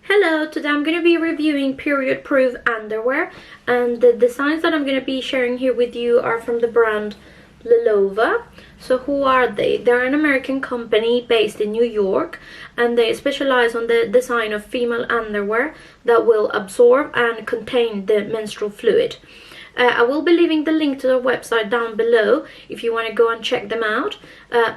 Hello, today I'm going to be reviewing period proof underwear, and the designs that I'm going to be sharing here with you are from the brand Lelova. So who are they? They're an American company based in New York, and they specialize on the design of female underwear that will absorb and contain the menstrual fluid. I will be leaving the link to their website down below if you want to go and check them out.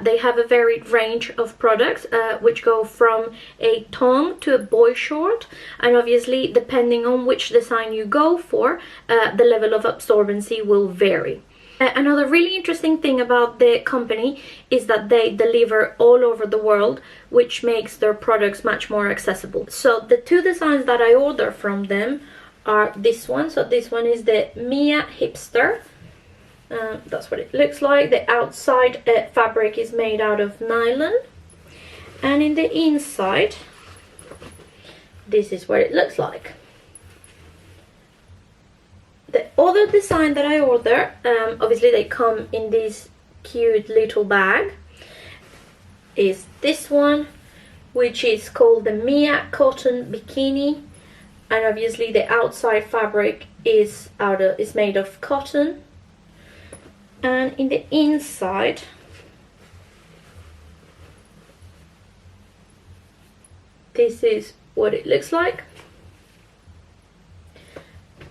They have a varied range of products which go from a thong to a boy short, and obviously depending on which design you go for, the level of absorbency will vary. Another really interesting thing about the company is that they deliver all over the world, which makes their products much more accessible. So the two designs that I order from them are this one. So this one is the Mia Hipster. That's what it looks like. The outside fabric is made out of nylon, and in the inside this is what it looks like. The other design that I order, obviously they come in this cute little bag, is this one, which is called the Mia Cotton Bikini. And obviously the outside fabric is made of cotton, and in the inside this is what it looks like.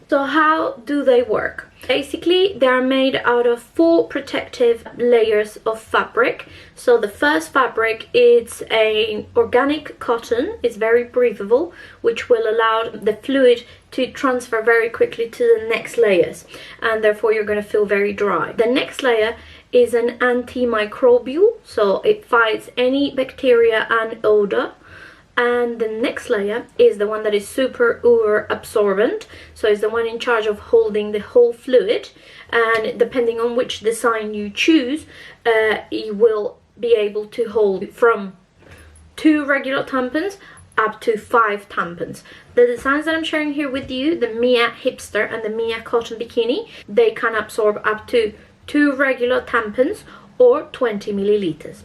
So how do they work? Basically, they are made out of 4 protective layers of fabric. So the first fabric is an organic cotton. It's very breathable, which will allow the fluid to transfer very quickly to the next layers, and therefore you're going to feel very dry. The next layer is an antimicrobial, so it fights any bacteria and odor. And the next layer is the one that is super uber absorbent, so it's the one in charge of holding the whole fluid, and depending on which design you choose, you will be able to hold from 2 regular tampons up to 5 tampons. The designs that I'm sharing here with you, the Mia Hipster and the Mia Cotton Bikini, they can absorb up to 2 regular tampons or 20 milliliters.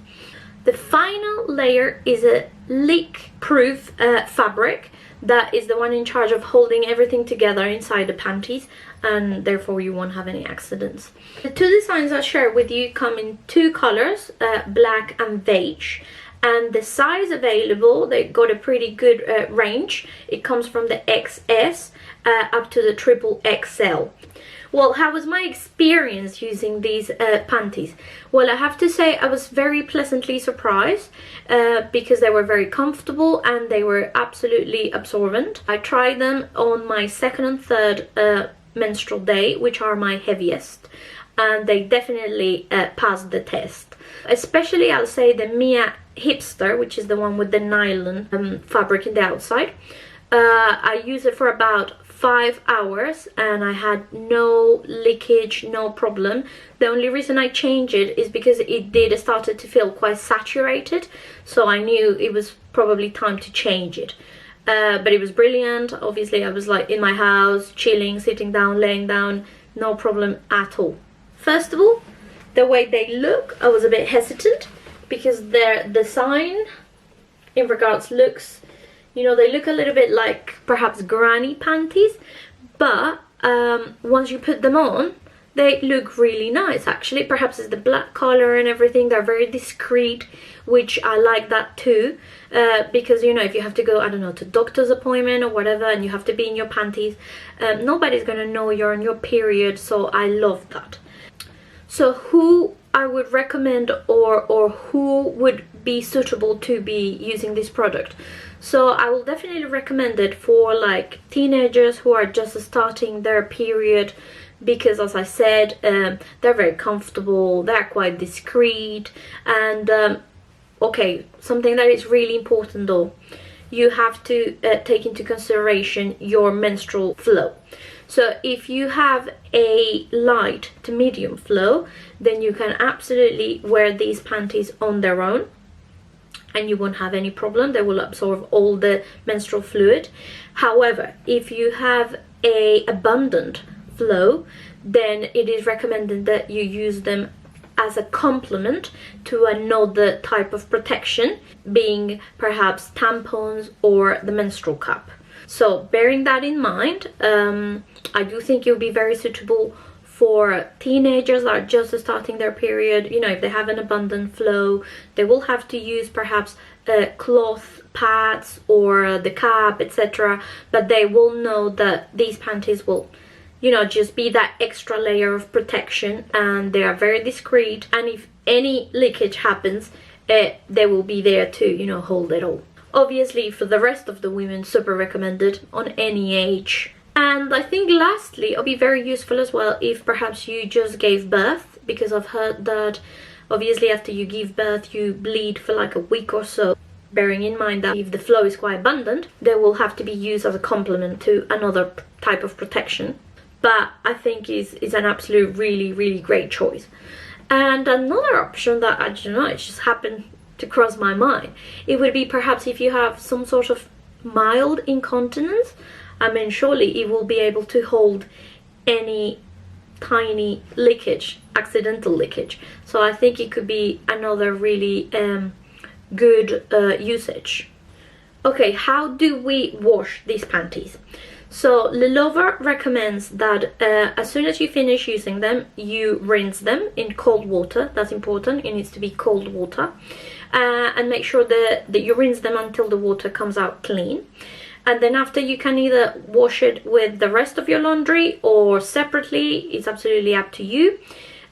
The final layer is a leak-proof fabric that is the one in charge of holding everything together inside the panties, and therefore you won't have any accidents. The 2 designs I share with you come in 2 colors, black and beige. And the size available, they got a pretty good range. It comes from the XS up to the triple XL. Well, how was my experience using these panties? Well, I have to say I was very pleasantly surprised because they were very comfortable and they were absolutely absorbent. I tried them on my 2nd and 3rd menstrual day, which are my heaviest, and they definitely passed the test. Especially, I'll say, the Mia Hipster, which is the one with the nylon fabric in the outside. I used it for about 5 hours and I had no leakage, no problem. The only reason I changed it is because it started to feel quite saturated, so I knew it was probably time to change it. But it was brilliant. Obviously I was like in my house, chilling, sitting down, laying down, no problem at all. First of all, the way they look, I was a bit hesitant because their design in regards looks, you know, they look a little bit like perhaps granny panties, but once you put them on, they look really nice actually. Perhaps it's the black color and everything, they're very discreet, which I like that too, because, you know, if you have to go, I don't know, to doctor's appointment or whatever, and you have to be in your panties, nobody's gonna know you're on your period, so I love that. So who I would recommend or who would be suitable to be using this product? So I will definitely recommend it for like teenagers who are just starting their period, because as I said, they're very comfortable, they're quite discreet, and okay, something that is really important though, you have to take into consideration your menstrual flow. So if you have a light to medium flow, then you can absolutely wear these panties on their own and you won't have any problem. They will absorb all the menstrual fluid. However, if you have a abundant flow, then it is recommended that you use them as a complement to another type of protection, being perhaps tampons or the menstrual cup. So bearing that in mind, I do think it will be very suitable for teenagers that are just starting their period. You know, if they have an abundant flow, they will have to use perhaps cloth pads or the cap, etc. But they will know that these panties will, you know, just be that extra layer of protection, and they are very discreet, and if any leakage happens, they will be there to, you know, hold it all. Obviously, for the rest of the women, super recommended on any age. And I think lastly, it'll be very useful as well if perhaps you just gave birth, because I've heard that obviously after you give birth you bleed for like a week or so. Bearing in mind that if the flow is quite abundant, they will have to be used as a complement to another type of protection. But I think is an absolute really great choice. And another option that, I don't know, it just happened to cross my mind, it would be perhaps if you have some sort of mild incontinence. I mean, surely it will be able to hold any tiny leakage, accidental leakage. So I think it could be another really good usage. Okay, how do we wash these panties? So Lilova recommends that as soon as you finish using them, you rinse them in cold water. That's important, it needs to be cold water. And make sure that you rinse them until the water comes out clean. And then after, you can either wash it with the rest of your laundry or separately, it's absolutely up to you.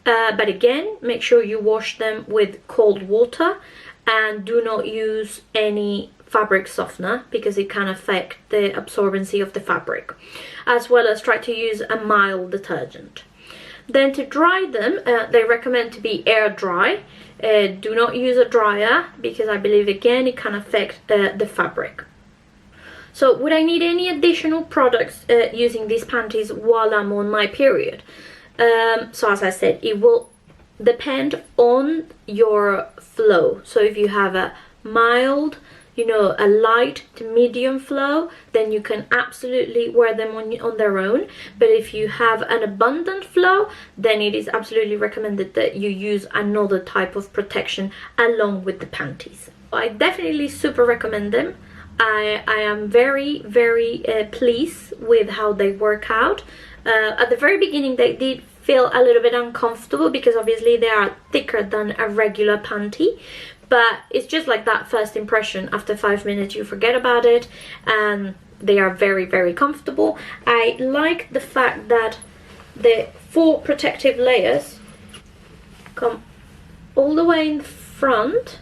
But again, make sure you wash them with cold water and do not use any fabric softener because it can affect the absorbency of the fabric, as well as try to use a mild detergent. Then to dry them, they recommend to be air dry. Do not use a dryer because I believe again it can affect the fabric. So would I need any additional products using these panties while I'm on my period? So as I said, it will depend on your flow. So if you have a mild, you know, a light to medium flow, then you can absolutely wear them on their own. But if you have an abundant flow, then it is absolutely recommended that you use another type of protection along with the panties. I definitely super recommend them. I am very pleased with how they work out. At the very beginning they did feel a little bit uncomfortable because obviously they are thicker than a regular panty, but it's just like that first impression. After 5 minutes you forget about it, and they are very comfortable. I like the fact that the 4 protective layers come all the way in front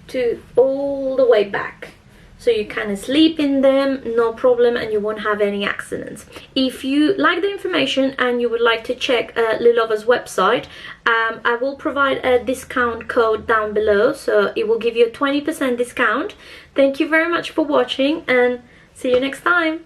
to all the way back. So you can sleep in them, no problem, and you won't have any accidents. If you like the information and you would like to check Lilova's website, I will provide a discount code down below, so it will give you a 20% discount. Thank you very much for watching, and see you next time.